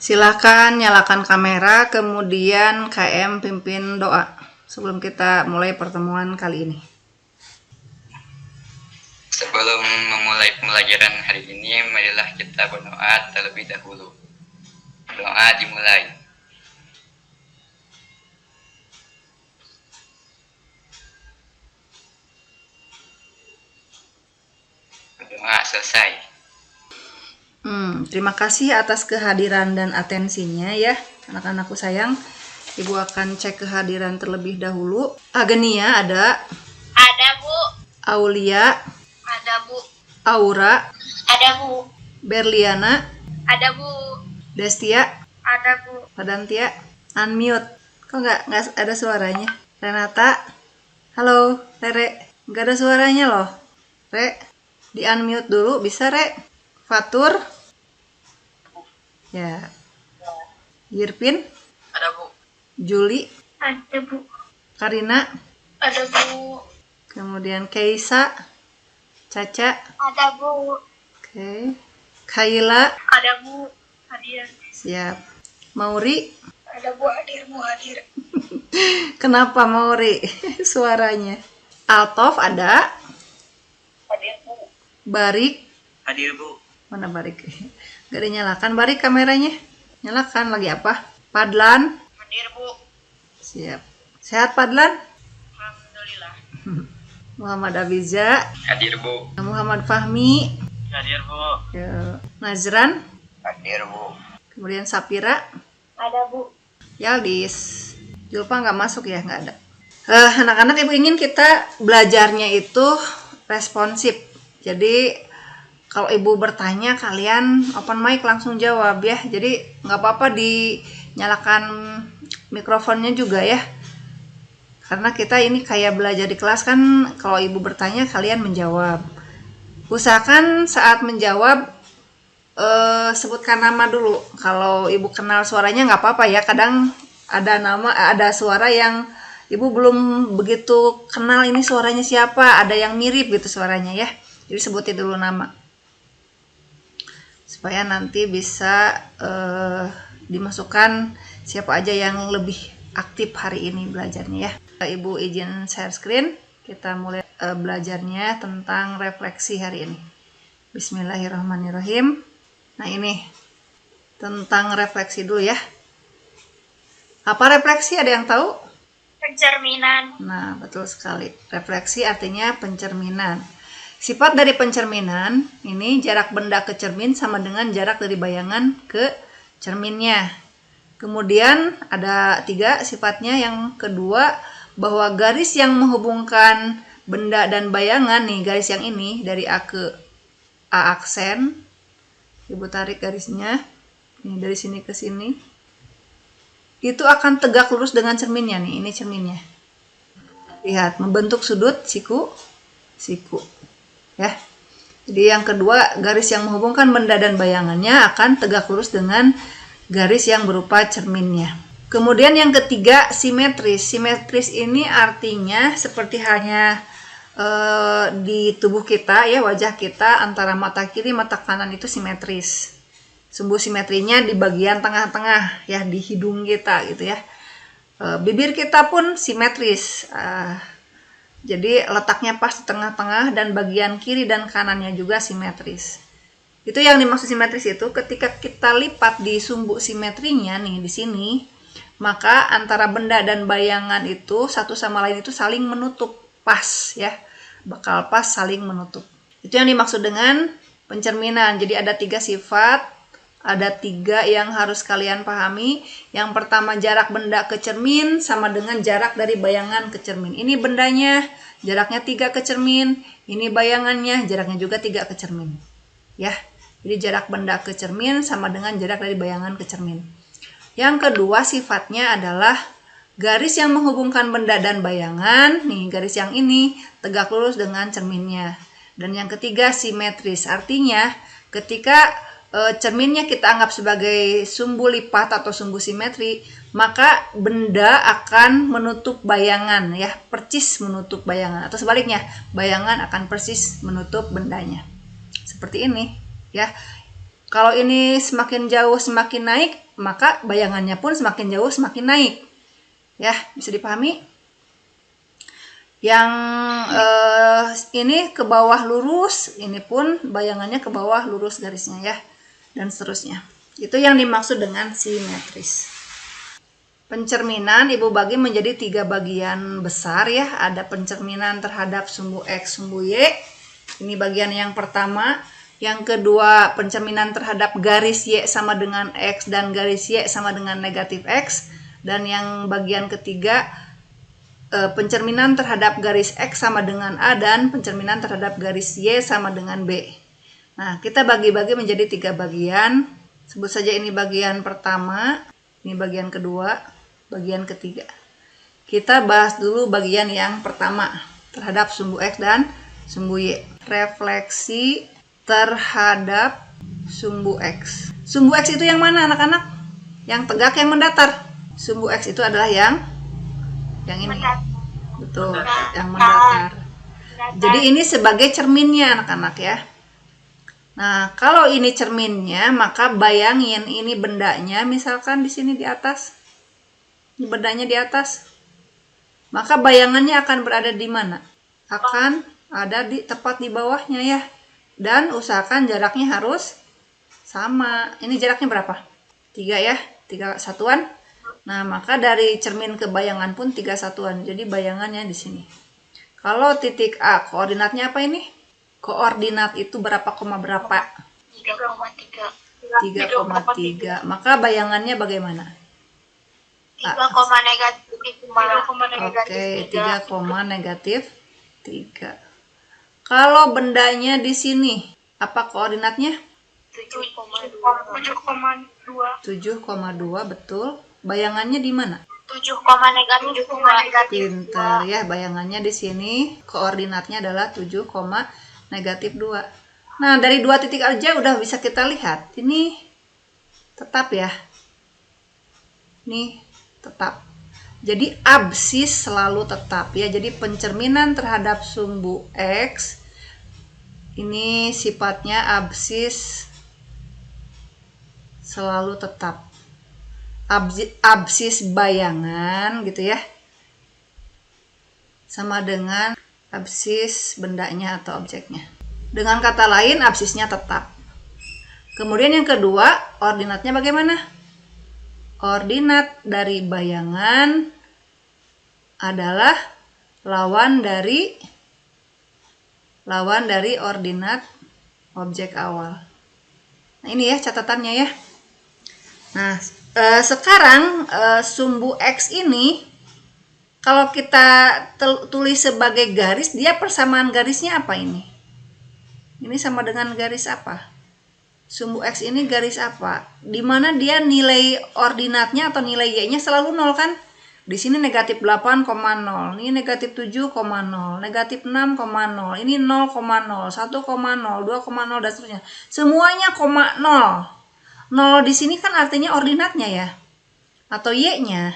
Silakan nyalakan kamera, kemudian KM pimpin doa sebelum kita mulai pertemuan kali ini. Sebelum memulai pembelajaran hari ini, marilah kita berdoa terlebih dahulu. Doa dimulai. Doa selesai. Terima kasih atas kehadiran dan atensinya ya, anak-anakku sayang. Ibu akan cek kehadiran terlebih dahulu. Agenia ada. Ada, Bu. Aulia. Ada, Bu. Aura. Ada, Bu. Berliana. Ada, Bu. Destia. Ada, Bu. Padantia. Unmute. Kok nggak ada suaranya? Renata. Halo, Rere. Nggak ada suaranya loh. Re, di unmute dulu bisa, Re? Fatur. Ya. Yirpin. Ada, Bu. Juli. Ada, Bu. Karina. Ada, Bu. Kemudian Keisa. Caca. Ada, Bu. Oke. Kaila. Ada, Bu. Hadir. Siap. Mauri. Ada, Bu. Hadir, Bu. Hadir. Kenapa Mauri? Suaranya. Altof ada. Hadir, Bu. Barik. Hadir, Bu. Mana Barik? Gak dinyalakan Barik kameranya. Nyalakan lagi apa? Padlan. Hadir, Bu. Siap. Sehat Padlan? Alhamdulillah. Muhammad Abiza. Hadir, Bu. Muhammad Fahmi. Hadir, Bu. Ya. Nazran. Hadir, Bu. Kemudian Sapira. Ada, Bu. Yaldis. Julpa nggak masuk ya? Nggak ada. Anak-anak, ibu ingin kita belajarnya itu responsif. Jadi kalau ibu bertanya, kalian open mic langsung jawab ya. Jadi nggak apa-apa dinyalakan mikrofonnya juga ya. Karena kita ini kayak belajar di kelas kan, kalau ibu bertanya kalian menjawab. Usahakan saat menjawab sebutkan nama dulu. Kalau ibu kenal suaranya nggak apa-apa ya. Kadang ada ada suara yang ibu belum begitu kenal ini suaranya siapa. Ada yang mirip gitu suaranya ya. Jadi sebutin dulu nama. Supaya nanti bisa dimasukkan siapa aja yang lebih aktif hari ini belajarnya ya. Ibu izin share screen, kita mulai belajarnya tentang refleksi hari ini. Bismillahirrahmanirrahim. Nah ini tentang refleksi dulu ya. Apa refleksi, ada yang tahu? Pencerminan. Nah betul sekali, refleksi artinya pencerminan. Sifat dari pencerminan, ini jarak benda ke cermin sama dengan jarak dari bayangan ke cerminnya. Kemudian ada 3 sifatnya. Yang kedua, bahwa garis yang menghubungkan benda dan bayangan, nih garis yang ini dari A ke A aksen. Ibu tarik garisnya, ini dari sini ke sini. Itu akan tegak lurus dengan cerminnya nih, ini cerminnya. Lihat, membentuk sudut siku. Ya. Jadi yang kedua, garis yang menghubungkan benda dan bayangannya akan tegak lurus dengan garis yang berupa cerminnya. Kemudian yang ketiga, simetris. Simetris ini artinya seperti halnya di tubuh kita ya, wajah kita antara mata kiri mata kanan itu simetris. Sumbu simetrinya di bagian tengah-tengah ya, di hidung kita gitu ya. Bibir kita pun simetris. Jadi letaknya pas di tengah-tengah dan bagian kiri dan kanannya juga simetris. Itu yang dimaksud simetris itu ketika kita lipat di sumbu simetrinya nih di sini, maka antara benda dan bayangan itu satu sama lain itu saling menutup pas ya. Bakal pas saling menutup. Itu yang dimaksud dengan pencerminan. Jadi ada 3 sifat, ada 3 yang harus kalian pahami. Yang pertama, jarak benda ke cermin sama dengan jarak dari bayangan ke cermin. Ini bendanya, jaraknya 3 ke cermin. Ini bayangannya, jaraknya juga 3 ke cermin. Ya, jadi jarak benda ke cermin sama dengan jarak dari bayangan ke cermin. Yang kedua sifatnya adalah garis yang menghubungkan benda dan bayangan. Nih, garis yang ini tegak lurus dengan cerminnya. Dan yang ketiga simetris. Artinya ketika cerminnya kita anggap sebagai sumbu lipat atau sumbu simetri, maka benda akan menutup bayangan ya, persis menutup bayangan, atau sebaliknya bayangan akan persis menutup bendanya. Seperti ini ya. Kalau ini semakin jauh semakin naik, maka bayangannya pun semakin jauh semakin naik. Ya, bisa dipahami? Yang ini ke bawah lurus, ini pun bayangannya ke bawah lurus garisnya ya, dan seterusnya. Itu yang dimaksud dengan simetris. Pencerminan Ibu bagi menjadi 3 bagian besar ya. Ada pencerminan terhadap sumbu X, sumbu Y. Ini bagian yang pertama. Yang kedua, pencerminan terhadap garis Y sama dengan X dan garis Y sama dengan negatif X. Dan yang bagian ketiga, pencerminan terhadap garis X sama dengan A dan pencerminan terhadap garis Y sama dengan B. Nah, kita bagi-bagi menjadi 3 bagian. Sebut saja ini bagian pertama, ini bagian kedua, bagian ketiga. Kita bahas dulu bagian yang pertama terhadap sumbu X dan sumbu Y. Refleksi terhadap sumbu X. Sumbu X itu yang mana anak-anak? Yang tegak, yang mendatar. Sumbu X itu adalah yang ini. Betul, yang mendatar. Jadi ini sebagai cerminnya anak-anak ya. Nah, kalau ini cerminnya, maka bayangin ini bendanya, misalkan di sini di atas. Ini bendanya di atas. Maka bayangannya akan berada di mana? Akan ada di tepat di bawahnya ya. Dan usahakan jaraknya harus sama. Ini jaraknya berapa? 3 ya, 3 satuan. Nah, maka dari cermin ke bayangan pun 3 satuan. Jadi bayangannya di sini. Kalau titik A, koordinatnya apa ini? Koordinat itu berapa koma berapa? 3,3. 3,3. Maka bayangannya bagaimana? 3, negatif 5. Oke, 3, negatif 3. Kalau bendanya di sini, apa koordinatnya? 7,2. 7,2, betul. Bayangannya di mana? 7, negatif 5. Pintar ya, bayangannya di sini. Koordinatnya adalah 7, negatif 2. Nah, dari 2 titik aja udah bisa kita lihat. Ini tetap ya. Ini tetap. Jadi absis selalu tetap ya. Jadi pencerminan terhadap sumbu X ini sifatnya absis selalu tetap. Absis bayangan gitu ya. Sama dengan absis bendanya atau objeknya. Dengan kata lain, absisnya tetap. Kemudian yang kedua, ordinatnya bagaimana? Ordinat dari bayangan adalah lawan dari ordinat objek awal. Nah, ini ya catatannya ya. Nah, sekarang sumbu X ini kalau kita tulis sebagai garis, dia persamaan garisnya apa ini? Ini sama dengan garis apa? Sumbu X ini garis apa? Dimana dia nilai ordinatnya atau nilai Y-nya selalu 0 kan? Di sini negatif 8,0, ini negatif 7,0, negatif 6,0, ini 0,0, 1,0, 2,0 dan seterusnya. Semuanya 0. 0 di sini kan artinya ordinatnya ya, atau Y-nya.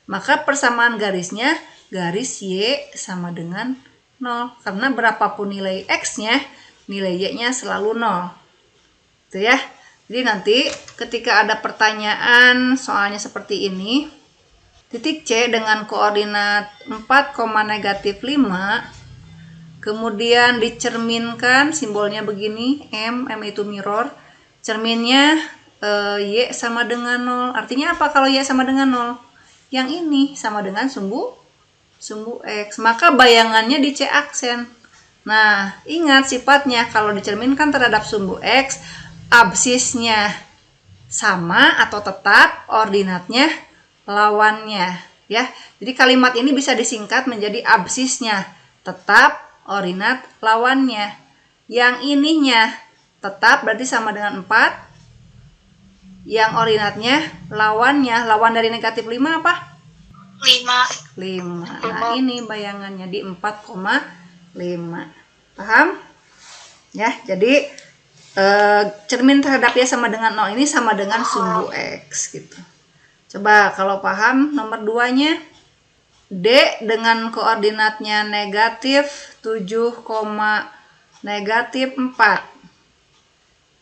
Maka persamaan garisnya, garis Y sama dengan 0. Karena berapapun nilai X-nya, nilai Y-nya selalu 0. Itu ya. Jadi nanti ketika ada pertanyaan soalnya seperti ini, titik C dengan koordinat 4, negatif 5, kemudian dicerminkan simbolnya begini, M itu mirror, cerminnya Y sama dengan 0. Artinya apa kalau Y sama dengan 0? Yang ini sama dengan sumbu X. Maka bayangannya di C aksen. Nah, ingat sifatnya kalau dicerminkan terhadap sumbu X, absisnya sama atau tetap, ordinatnya lawannya ya. Jadi kalimat ini bisa disingkat menjadi absisnya tetap, ordinat lawannya. Yang ininya tetap berarti sama dengan 4. Yang ordinatnya lawannya, lawan dari negatif 5 apa? 5. Nah, ini bayangannya di 4,5. Paham? Ya, jadi cermin terhadap Y sama dengan 0 ini sama dengan sumbu X gitu. Coba kalau paham nomor 2-nya, D dengan koordinatnya negatif 7, negatif 4.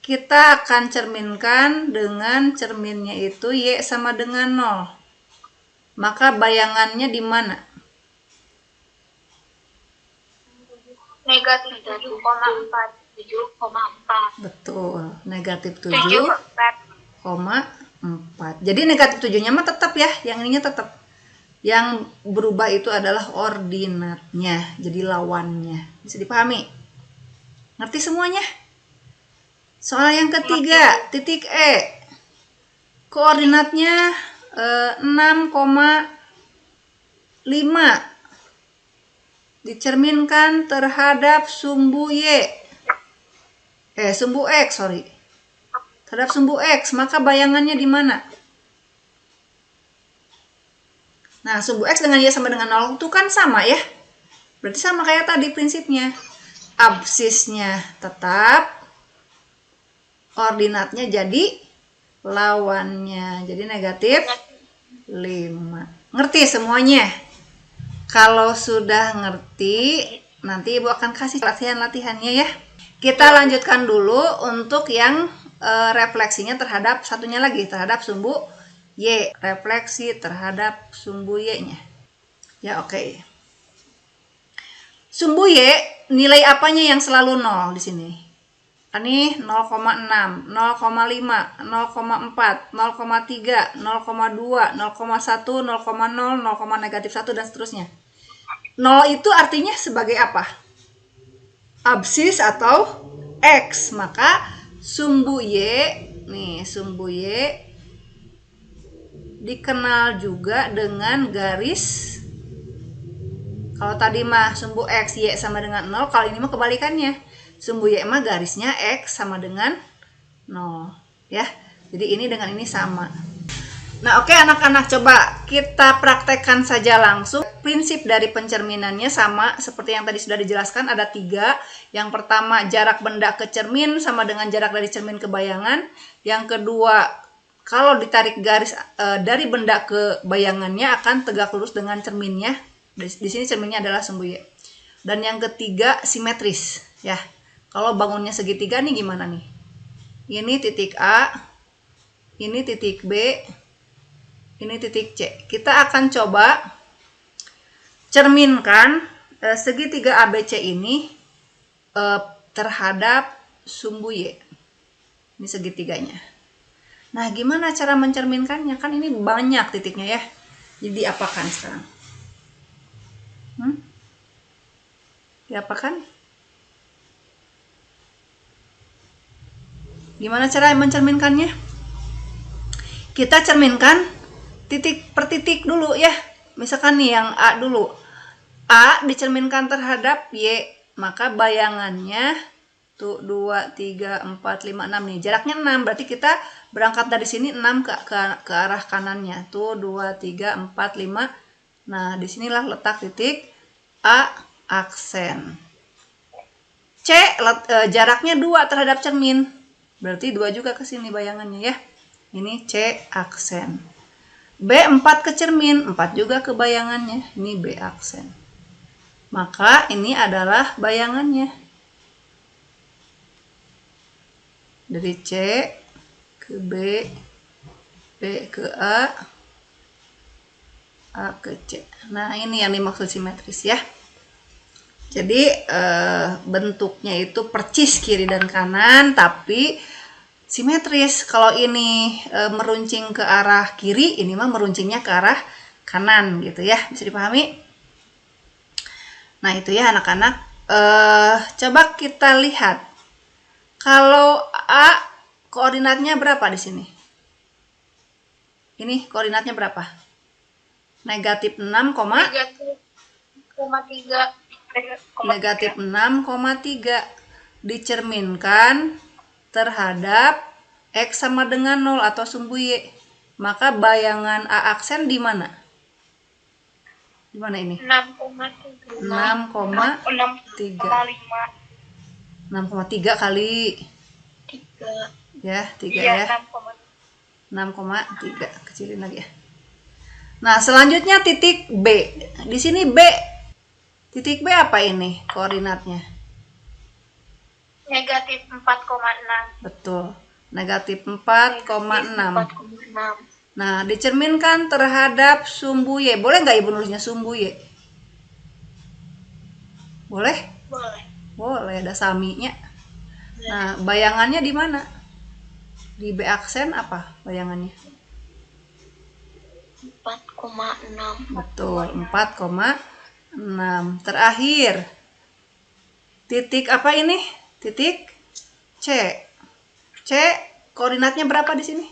kita akan cerminkan dengan cerminnya itu Y sama dengan 0. Maka bayangannya di mana? Negatif 7,4. 7,4. Betul, negatif 7,4. 7,4. Jadi negatif 7-nya mah tetap ya, yang ininya tetap. Yang berubah itu adalah ordinatnya, jadi lawannya. Bisa dipahami? Ngerti semuanya? Soal yang ketiga, titik E. Koordinatnya 6,5. Dicerminkan terhadap sumbu Y. Sumbu X, sorry. Terhadap sumbu X, maka bayangannya di mana? Nah, sumbu X dengan Y sama dengan 0 itu kan sama ya. Berarti sama kayak tadi prinsipnya. Absisnya tetap, ordinatnya jadi lawannya. Jadi negatif 5. Ngerti semuanya? Kalau sudah ngerti, nanti Ibu akan kasih latihan-latihannya ya. Kita lanjutkan dulu untuk yang refleksinya terhadap satunya lagi, terhadap sumbu Y. Refleksi terhadap sumbu Y-nya. Ya, oke. Sumbu Y, nilai apanya yang selalu 0 di sini? Ini 0,6, 0,5, 0,4, 0,3, 0,2, 0,1, 0,0, 0, negatif 1, dan seterusnya. 0 itu artinya sebagai apa? Absis atau X. Maka sumbu Y, nih sumbu Y dikenal juga dengan garis. Kalau tadi mah sumbu X, Y sama dengan 0, kalau ini mah kebalikannya. Sumbu Y mah garisnya X sama dengan 0. Ya, jadi ini dengan ini sama. Nah, oke anak-anak, coba kita praktekkan saja langsung. Prinsip dari pencerminannya sama seperti yang tadi sudah dijelaskan, ada 3. Yang pertama, jarak benda ke cermin sama dengan jarak dari cermin ke bayangan. Yang kedua, kalau ditarik garis dari benda ke bayangannya akan tegak lurus dengan cerminnya. Di sini cerminnya adalah sumbu Y. Dan yang ketiga, simetris ya. Kalau bangunnya segitiga nih gimana nih? Ini titik A, ini titik B, ini titik C. Kita akan coba cerminkan segitiga ABC ini terhadap sumbu Y. Ini segitiganya. Nah, gimana cara mencerminkannya? Kan ini banyak titiknya ya. Jadi apakan sekarang? Diapakan? Gimana cara mencerminkannya? Kita cerminkan titik per titik dulu ya. Misalkan nih yang A dulu. A dicerminkan terhadap Y, maka bayangannya tuh 2, 3, 4, 5, 6 nih. Jaraknya 6, berarti kita berangkat dari sini 6 ke arah kanannya. Tuh 2, 3, 4, 5. Nah, disinilah letak titik A aksen. C jaraknya 2 terhadap cermin. Berarti 2 juga ke sini bayangannya ya. Ini C aksen. B 4 ke cermin, 4 juga ke bayangannya. Ini B aksen. Maka ini adalah bayangannya. Dari C ke B, B ke A ke C. Nah, ini yang dimaksud simetris ya. Jadi bentuknya itu percis kiri dan kanan, tapi simetris. Kalau ini meruncing ke arah kiri, ini mah meruncingnya ke arah kanan gitu ya. Bisa dipahami? Nah, itu ya anak-anak. Coba kita lihat. Kalau A koordinatnya berapa di sini? Ini koordinatnya berapa? Negatif 6, negatif 6,3 dicerminkan terhadap X sama dengan 0 atau sumbu Y. Maka bayangan A aksen di mana? Di mana ini? 6,3. 6,3 kali 3. ya, 3 Iya, ya. 6,3. Kecilin lagi ya. Nah, selanjutnya titik B. Di sini B. Titik B apa ini koordinatnya? Negatif 4,6. Betul. Negatif 4,6. 4,6. Nah, dicerminkan terhadap sumbu Y. Boleh nggak Ibu nulisnya sumbu Y? Boleh? Boleh. Boleh, ada saminya. Nah, bayangannya di mana? Di B aksen apa bayangannya? 4,6. Betul, 4,6. Terakhir, titik apa ini? Titik C. C, koordinatnya berapa di sini?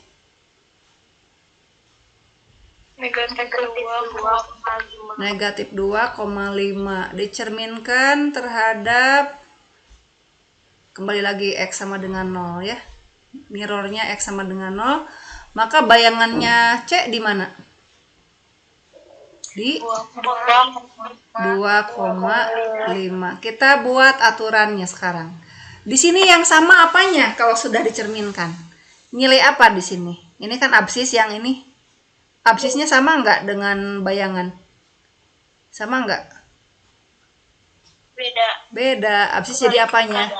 Negatif 2,5. Negatif 2,5. Dicerminkan terhadap, kembali lagi X sama dengan 0 ya. Mirrornya X sama dengan 0. Maka bayangannya C di mana? Di 2,5. Kita buat aturannya sekarang. Di sini yang sama apanya kalau sudah dicerminkan? Nilai apa di sini? Ini kan absis yang ini. Absisnya sama nggak dengan bayangan? Sama nggak? Beda. Beda. Absis jadi apanya?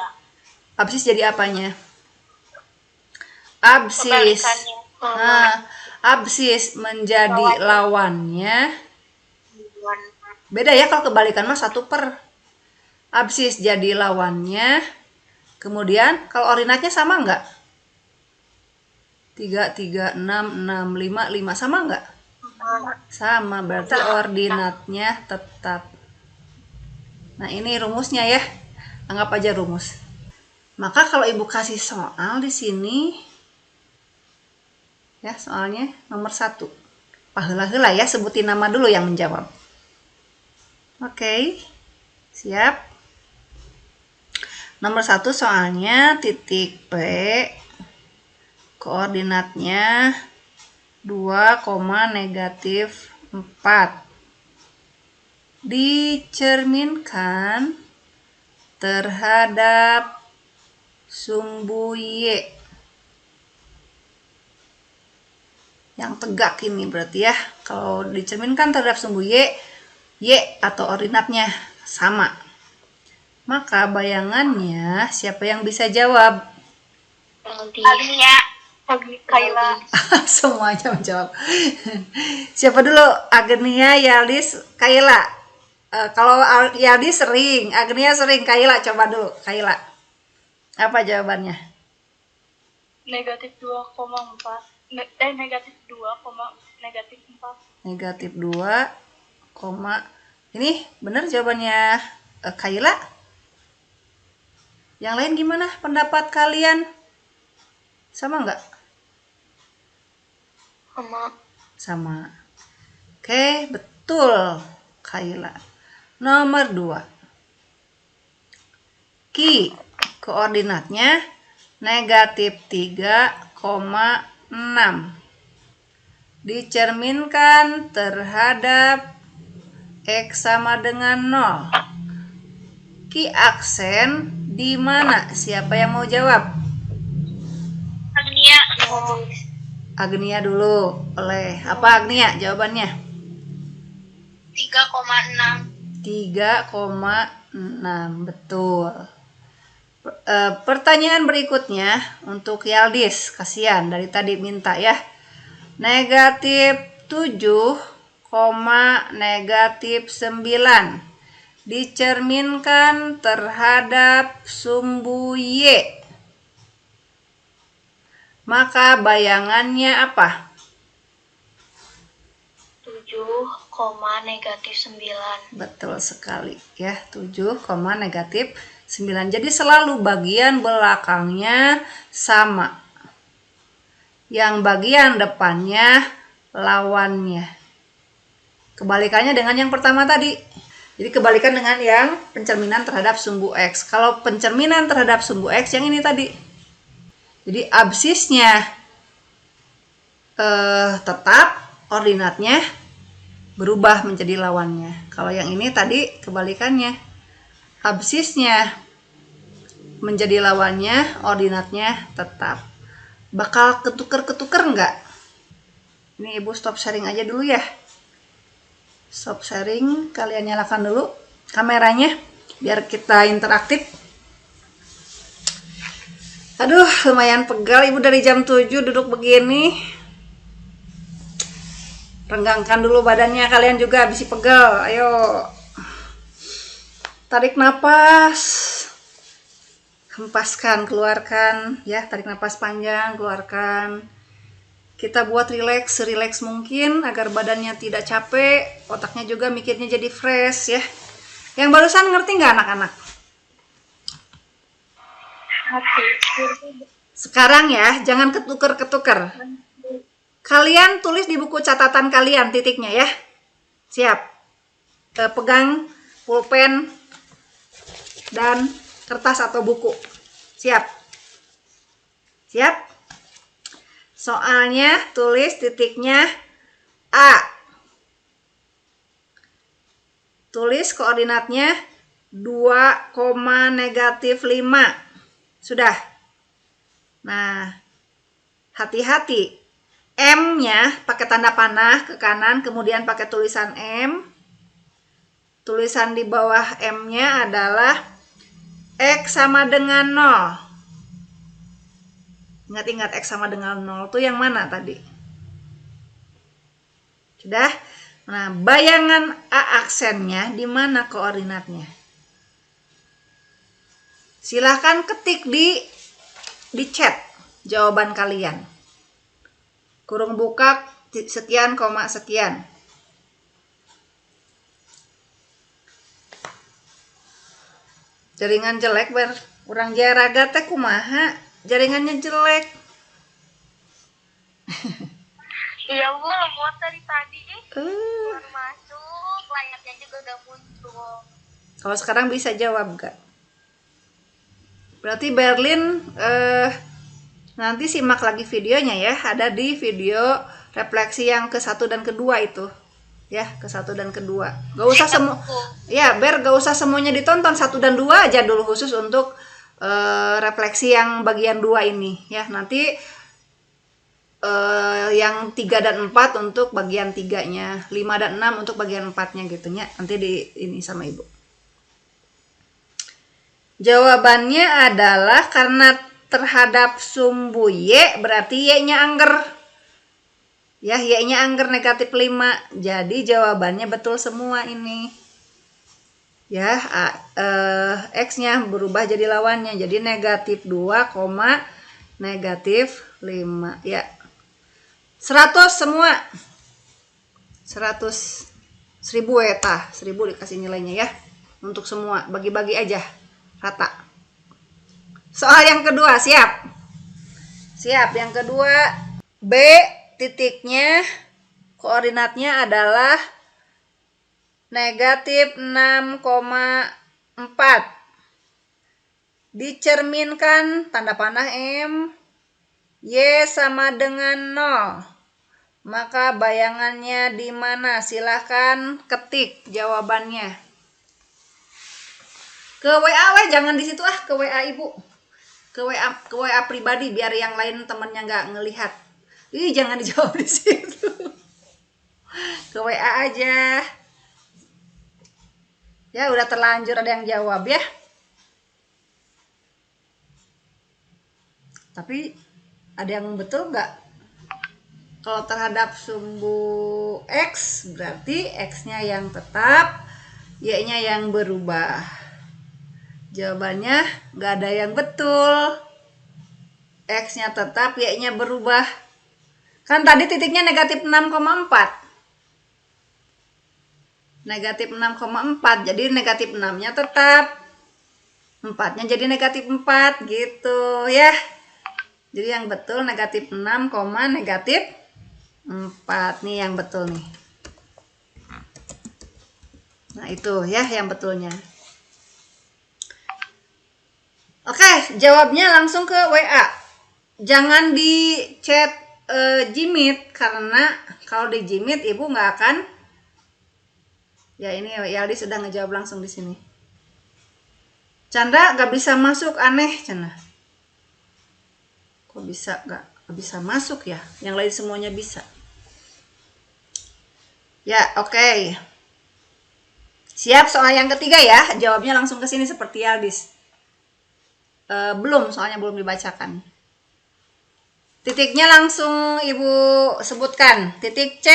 Absis jadi apanya? Absis. Kebalikannya. Nah, absis menjadi lawannya. Beda ya kalau kebalikan mah 1/. Absis jadi lawannya. Kemudian kalau ordinatnya sama nggak? 3, 3, 6, 6, 5, 5. Sama nggak? Sama, berarti ordinatnya tetap. Nah, ini rumusnya ya. Anggap aja rumus. Maka kalau Ibu kasih soal di sini, ya soalnya nomor 1. Paheula-heula ya, sebutin nama dulu yang menjawab. Oke, siap. Nomor 1 soalnya titik P, koordinatnya 2,-4. Dicerminkan terhadap sumbu Y. Yang tegak ini berarti ya. Kalau dicerminkan terhadap sumbu Y, Y atau ordinatnya sama. Maka bayangannya siapa yang bisa jawab? Agnia. Kaila. Semuanya menjawab. Siapa dulu? Agnia, Yaldis, Kaila. Kalau Yaldis sering, Agnia sering, Kaila coba dulu. Kaila. Apa jawabannya? Negatif 2,4. Negatif 2, negatif 4. Negatif 2, ini benar jawabannya Kaila? Yang lain gimana pendapat kalian? Sama nggak? Sama. Oke, betul Kaila. Nomor 2. Ki, koordinatnya negatif 3,6. Dicerminkan terhadap X sama dengan 0. Ki aksen di mana? Siapa yang mau jawab? Agnia. Agnia dulu. Oleh apa Agnia jawabannya? 3,6. 3,6. Betul. Pertanyaan berikutnya untuk Yaldis. Kasihan dari tadi minta ya. Negatif 7, negatif 9. Dicerminkan terhadap sumbu Y. Maka bayangannya apa? 7, negatif 9. Betul sekali ya, 7, negatif 9. Jadi selalu bagian belakangnya sama. Yang bagian depannya lawannya. Kebalikannya dengan yang pertama tadi. Jadi kebalikan dengan yang pencerminan terhadap sumbu X. Kalau pencerminan terhadap sumbu X yang ini tadi. Jadi absisnya tetap, ordinatnya berubah menjadi lawannya. Kalau yang ini tadi kebalikannya. Absisnya menjadi lawannya, ordinatnya tetap. Bakal ketuker-ketuker enggak? Ini Ibu stop sharing aja dulu ya. Stop sharing, kalian nyalakan dulu kameranya biar kita interaktif. Aduh, lumayan pegal Ibu dari jam 7 duduk begini. Renggangkan dulu badannya, kalian juga habis pegal. Ayo. Tarik napas. Hempaskan, keluarkan ya, tarik napas panjang, keluarkan. Kita buat rileks, serileks mungkin agar badannya tidak capek, otaknya juga mikirnya jadi fresh ya. Yang barusan ngerti nggak anak-anak? Sekarang ya, jangan ketuker-ketuker. Kalian tulis di buku catatan kalian titiknya ya. Siap. Pegang pulpen dan kertas atau buku. Siap. Siap. Soalnya tulis titiknya A. Tulis koordinatnya 2,-5. Sudah. Nah, hati-hati. M-nya pakai tanda panah ke kanan, kemudian pakai tulisan M. Tulisan di bawah M-nya adalah X sama dengan 0. Ingat-ingat X sama dengan 0 itu yang mana tadi? Sudah? Nah, bayangan A aksennya di mana koordinatnya? Silahkan ketik di chat jawaban kalian. Kurung buka sekian, koma sekian. Jaringan jelek ber urang jaraga teh kumaha, jaringannya jelek. Iya Bu, lemot dari tadi. Baru masuk, layarnya juga udah muncul. Kalau sekarang bisa jawab gak? Berarti Berlin nanti simak lagi videonya ya. Ada di video refleksi yang ke-1 dan kedua itu. Ya, ke-1 dan kedua. Gak usah semua. Ya, Ber, gak usah semuanya ditonton. 1 dan 2 aja dulu khusus untuk refleksi yang bagian 2 ini. Ya, nanti yang 3 dan 4 untuk bagian 3-nya. 5 dan 6 untuk bagian 4-nya gitu ya. Nanti di ini sama Ibu. Jawabannya adalah karena terhadap sumbu Y berarti Y-nya angger. Ya, Y-nya angger negatif 5. Jadi jawabannya betul semua ini. Ya, X-nya berubah jadi lawannya. Jadi negatif 2, negatif 5. Ya. 100 semua. 100. 1000 eta. 1000 dikasih nilainya ya. Untuk semua. Bagi-bagi aja. Rata. Soal yang kedua, siap? Siap. Yang kedua, B titiknya koordinatnya adalah negatif 6,4. Dicerminkan tanda panah M, Y sama dengan 0. Maka bayangannya di mana? Silahkan ketik jawabannya. Ke WA jangan di situ ke WA Ibu. Ke WA pribadi biar yang lain temennya nggak ngelihat. Ih, jangan dijawab di situ. Ke WA aja. Ya, udah terlanjur ada yang jawab ya. Tapi ada yang betul nggak? Kalau terhadap sumbu X berarti X-nya yang tetap, Y-nya yang berubah. Jawabannya nggak ada yang betul. X-nya tetap, Y-nya berubah. Kan tadi titiknya negatif 6,4. Negatif 6,4. Jadi negatif 6-nya tetap. 4-nya jadi negatif 4 gitu ya. Jadi yang betul negatif 6, negatif 4. Nih yang betul nih. Nah itu ya yang betulnya. Oke, jawabnya langsung ke WA. Jangan di chat Jimit, karena kalau di Jimit Ibu nggak akan. Ya ini Yaldi sudah ngejawab langsung di sini. Chandra nggak bisa masuk, aneh Chandra. Kok bisa nggak bisa masuk ya? Yang lain semuanya bisa. Ya oke. Siap soal yang ketiga ya. Jawabnya langsung ke sini seperti Yaldis. Belum, soalnya belum dibacakan. Titiknya langsung Ibu sebutkan. Titik C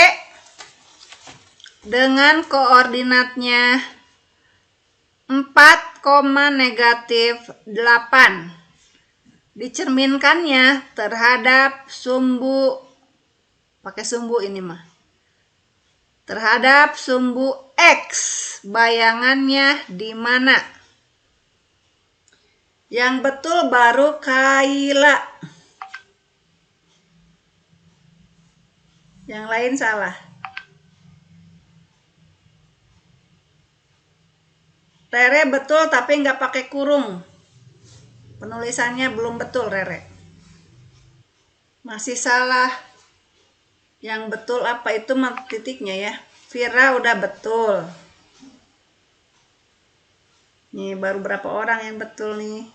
dengan koordinatnya 4,-8. Dicerminkannya terhadap sumbu, pakai sumbu ini mah, terhadap sumbu X, bayangannya di mana? Yang betul baru Kaila. Yang lain salah. Rere betul tapi nggak pakai kurung. Penulisannya belum betul, Rere. Masih salah. Yang betul apa itu titiknya ya. Vira udah betul. Nih baru berapa orang yang betul nih.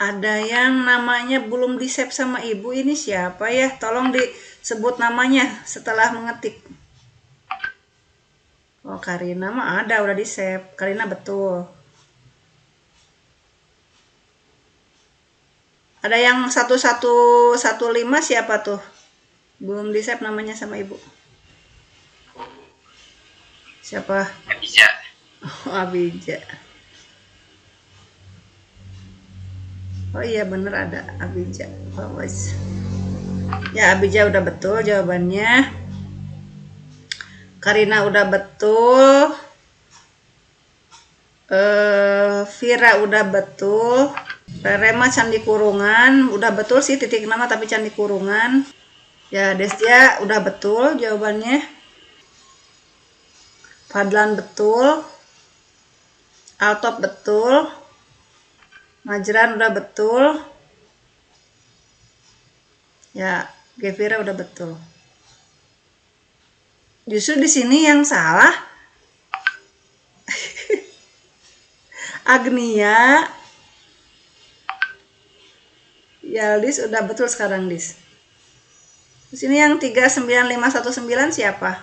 Ada yang namanya belum di-save sama Ibu, ini siapa ya? Tolong disebut namanya setelah mengetik. Oh, Karina mah ada, udah di-save. Karina betul. Ada yang 1115 siapa tuh? Belum di-save namanya sama Ibu. Siapa? Abija. Oh, Abija. Oh iya bener ada Abija. Always. Ya, Abija udah betul jawabannya. Karina udah betul. Vira udah betul. Rema Candi Kurungan udah betul sih, titik nama tapi Candi Kurungan. Ya, Destia udah betul jawabannya. Fadlan betul. Altop betul. Majran udah betul. Ya, Gevira udah betul. Justru di sini yang salah Agnia. Ya, Lis udah betul sekarang, Lis. Di sini yang 39519 siapa?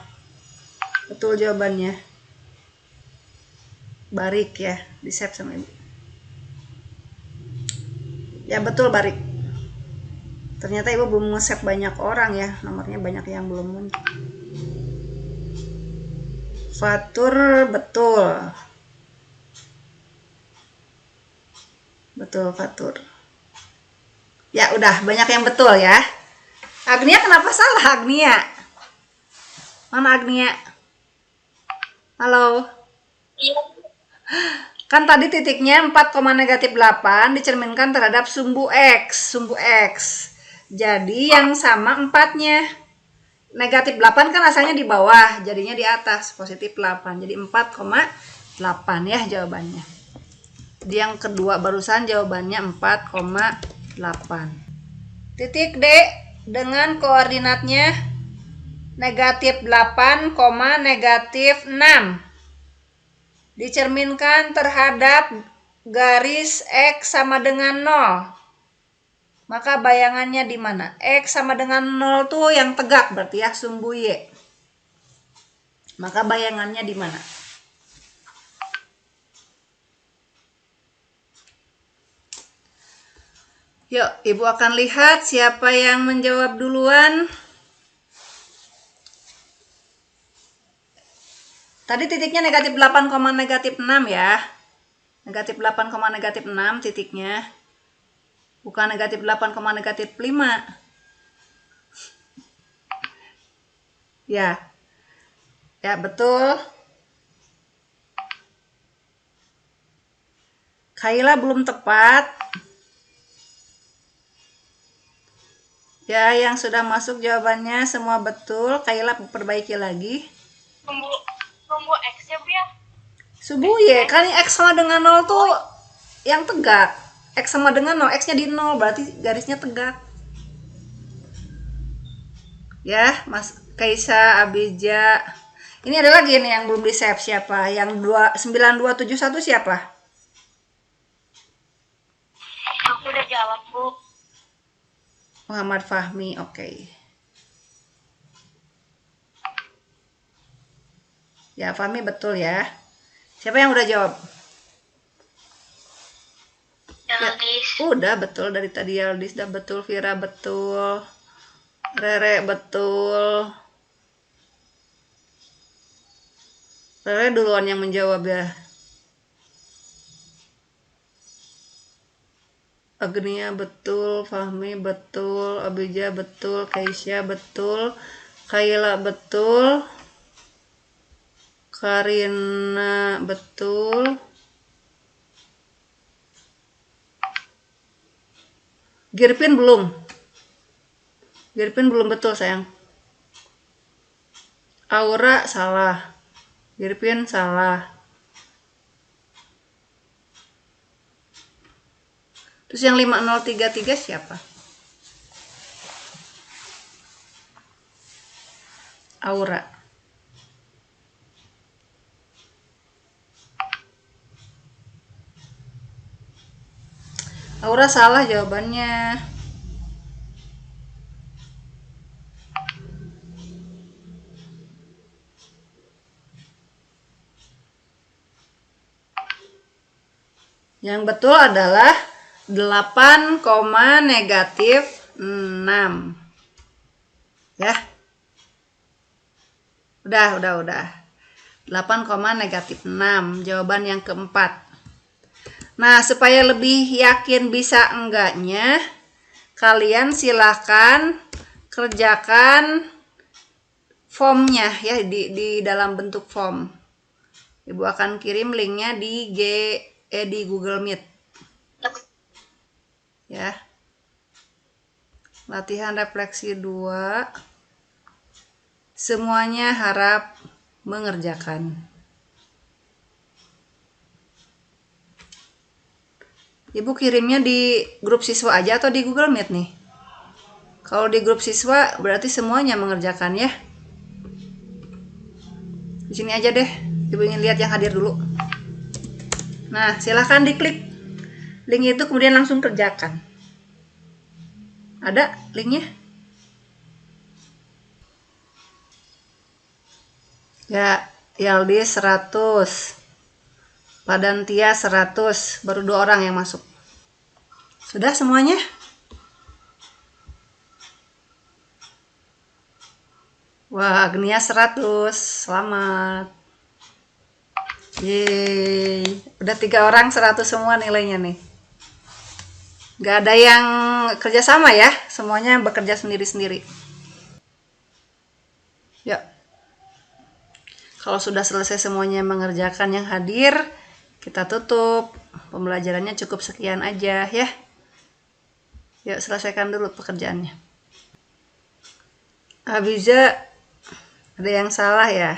Betul jawabannya. Barik ya, di-save sama Ibu. Ya betul Barik. Ternyata Ibu belum nge-save banyak orang ya, nomornya banyak yang belum muncul. Fatur betul. Betul Fatur. Ya udah banyak yang betul ya. Agnia kenapa salah Agnia? Mana Agnia? Halo. Iya. Kan tadi titiknya 4,-8 dicerminkan terhadap sumbu X. Jadi yang sama 4-nya. Negatif 8 kan asalnya di bawah, jadinya di atas, positif 8. Jadi 4,8 ya jawabannya. Di yang kedua barusan jawabannya 4,8. Titik D dengan koordinatnya negatif 8, negatif 6. Dicerminkan terhadap garis X sama dengan 0. Maka bayangannya di mana? X sama dengan 0 tuh yang tegak berarti ya, sumbu Y. Maka bayangannya di mana? Yuk, Ibu akan lihat siapa yang menjawab duluan. Tadi titiknya negatif 8, negatif 6 ya. Negatif 8, negatif 6 titiknya. Bukan negatif 8, negatif 5. Ya. Ya, betul. Kaila belum tepat. Ya, yang sudah masuk jawabannya semua betul. Kaila perbaiki lagi. Sumbu X ya, Bu ya? Sumbu Y, kali X sama dengan 0 tuh yang tegak. X sama dengan 0, X-nya di 0, berarti garisnya tegak. Ya, Mas Kaisa, Abija. Ini ada lagi nih yang belum di-save siapa? Yang 9271 siapa? Aku udah jawab, Bu. Muhammad Fahmi, oke. Ya, Fahmi betul ya. Siapa yang udah jawab? Yaldis. Udah betul dari tadi. Yaldis udah betul, Vira betul, Rere betul. Rere duluan yang menjawab ya. Agnia betul, Fahmi betul, Abija betul, Keisha betul, Kayla betul, Karina betul, Girpin belum. Girpin belum betul sayang. Aura salah, Girpin salah. Terus yang 5033 siapa? Aura. Aura salah jawabannya. Yang betul adalah 8, negatif 6. Ya. Udah. 8, negatif 6. Jawaban yang keempat. Nah, supaya lebih yakin bisa enggaknya, kalian silahkan kerjakan formnya ya di dalam bentuk form. Ibu akan kirim linknya di Google Meet. Ya. Latihan refleksi 2. Semuanya harap mengerjakan. Ibu kirimnya di grup siswa aja atau di Google Meet nih? Kalau di grup siswa berarti semuanya mengerjakan ya. Di sini aja deh. Ibu ingin lihat yang hadir dulu. Nah, silahkan diklik link itu kemudian langsung kerjakan. Ada linknya? Ya, Yaldis 100. Padantia 100. Baru 2 orang yang masuk. Sudah semuanya? Wah, Agnia 100. Selamat. Yeay. Udah 3 orang 100 semua nilainya nih. Gak ada yang kerja sama ya. Semuanya bekerja sendiri-sendiri. Yuk. Kalau sudah selesai semuanya mengerjakan yang hadir, kita tutup. Pembelajarannya cukup sekian aja ya. Yuk selesaikan dulu pekerjaannya. Abiza, ada yang salah ya.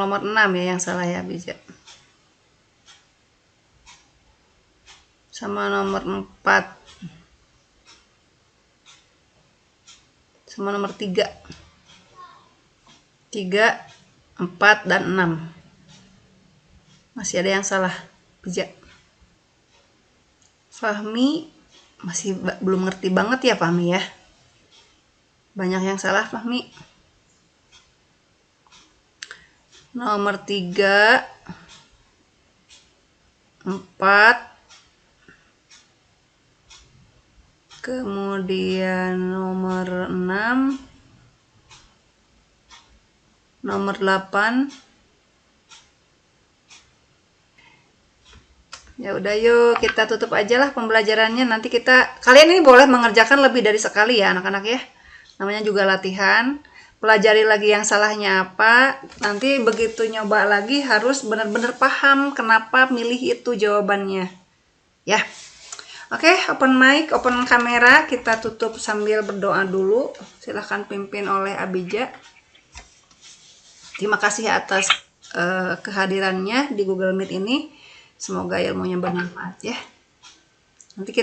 Nomor 6 ya yang salah ya Abiza. Sama nomor 4. Sama nomor 3. 3, 4, dan 6. Masih ada yang salah. Bija. Fahmi masih belum ngerti banget ya Fahmi ya. Banyak yang salah Fahmi. Nomor 3, 4, kemudian nomor 6, nomor 8. Ya udah yuk kita tutup aja lah pembelajarannya. Nanti kalian ini boleh mengerjakan lebih dari sekali ya anak-anak ya. Namanya juga latihan. Pelajari lagi yang salahnya apa. Nanti begitu nyoba lagi harus benar-benar paham kenapa milih itu jawabannya. Ya. Oke, open mic, open kamera. Kita tutup sambil berdoa dulu. Silahkan pimpin oleh Abija. Terima kasih atas kehadirannya di Google Meet ini. Semoga ilmunya bermanfaat ya. Nanti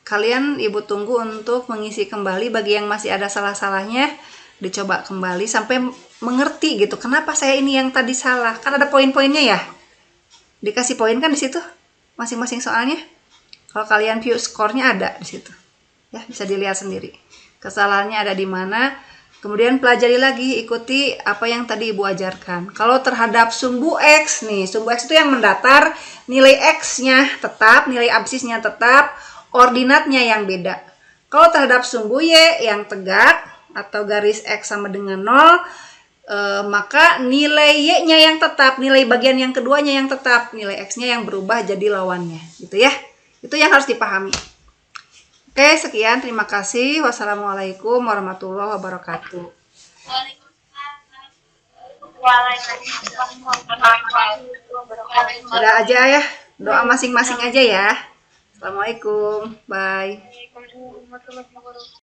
kalian ibu tunggu untuk mengisi kembali. Bagi yang masih ada salah-salahnya, dicoba kembali sampai mengerti gitu. Kenapa saya ini yang tadi salah? Kan ada poin-poinnya ya. Dikasih poin kan di situ masing-masing soalnya. Kalau kalian view skornya ada di situ. Ya, bisa dilihat sendiri. Kesalahannya ada di mana? Kemudian pelajari lagi, ikuti apa yang tadi Ibu ajarkan. Kalau terhadap sumbu X nih, sumbu X itu yang mendatar, nilai X-nya tetap, nilai absisnya tetap, ordinatnya yang beda. Kalau terhadap sumbu Y yang tegak atau garis X sama dengan 0, maka nilai Y-nya yang tetap, nilai bagian yang keduanya yang tetap, nilai X-nya yang berubah jadi lawannya, gitu ya. Itu yang harus dipahami. Oke, sekian. Terima kasih. Wassalamualaikum warahmatullahi wabarakatuh. Waalaikumsalam warahmatullahi wabarakatuh. Udah aja ya. Doa masing-masing aja ya. Assalamualaikum. Bye. Waalaikumsalam warahmatullahi wabarakatuh.